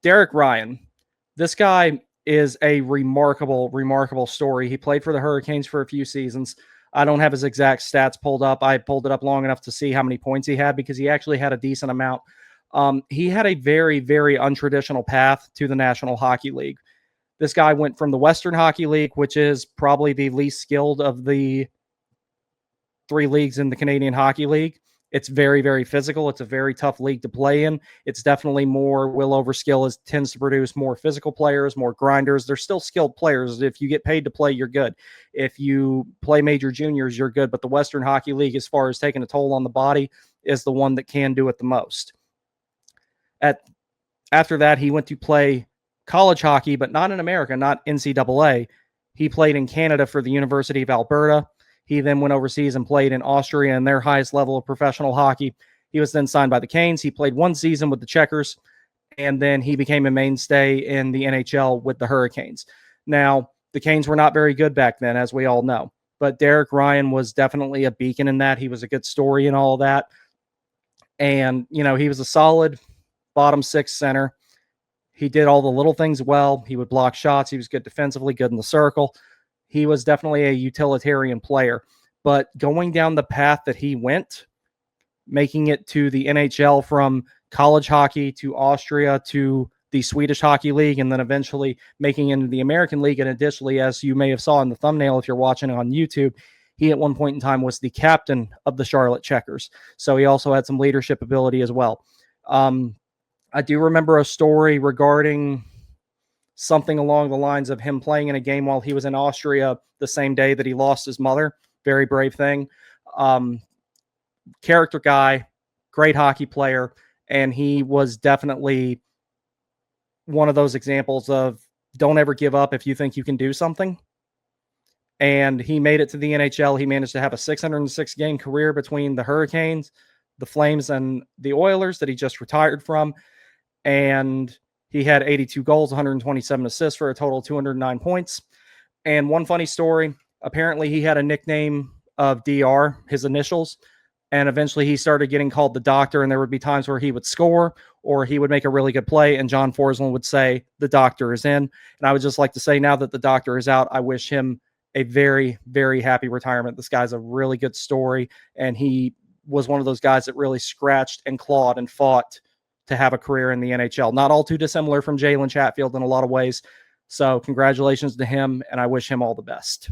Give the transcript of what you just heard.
Derek Ryan. This guy is a remarkable, remarkable story. He played for the Hurricanes for a few seasons. I don't have his exact stats pulled up. I pulled it up long enough to see how many points he had because he actually had a decent amount. He had a very, very untraditional path to the National Hockey League. This guy went from the Western Hockey League, which is probably the least skilled of the three leagues in the Canadian Hockey League. It's very, very physical. It's a very tough league to play in. It's definitely more will over skill. It tends to produce more physical players, more grinders. They're still skilled players. If you get paid to play, you're good. If you play major juniors, you're good. But the Western Hockey League, as far as taking a toll on the body, is the one that can do it the most. After that, he went to play college hockey, but not in America, not NCAA. He played in Canada for the University of Alberta. He then went overseas and played in Austria in their highest level of professional hockey. He was then signed by the Canes. He played one season with the Checkers, and then he became a mainstay in the NHL with the Hurricanes. Now, the Canes were not very good back then, as we all know, but Derek Ryan was definitely a beacon in that. He was a good story and all of that. And, he was a solid bottom six center. He did all the little things well. He would block shots. He was good defensively, good in the circle. He was definitely a utilitarian player. But going down the path that he went, making it to the NHL from college hockey to Austria to the Swedish Hockey League, and then eventually making it into the American League. And additionally, as you may have saw in the thumbnail, if you're watching it on YouTube, he at one point in time was the captain of the Charlotte Checkers. So he also had some leadership ability as well. I do remember a story regarding something along the lines of him playing in a game while he was in Austria the same day that he lost his mother. Very brave thing. Character guy, great hockey player, and he was definitely one of those examples of don't ever give up if you think you can do something. And he made it to the NHL. He managed to have a 606-game career between the Hurricanes, the Flames, and the Oilers that he just retired from. And he had 82 goals, 127 assists for a total of 209 points. And one funny story, apparently he had a nickname of DR, his initials, and eventually he started getting called the Doctor, and there would be times where he would score or he would make a really good play, and John Forsland would say, the Doctor is in. And I would just like to say, now that the Doctor is out, I wish him a very, very happy retirement. This guy's a really good story, and he was one of those guys that really scratched and clawed and fought to have a career in the NHL. Not all too dissimilar from Jalen Chatfield in a lot of ways. So congratulations to him, and I wish him all the best.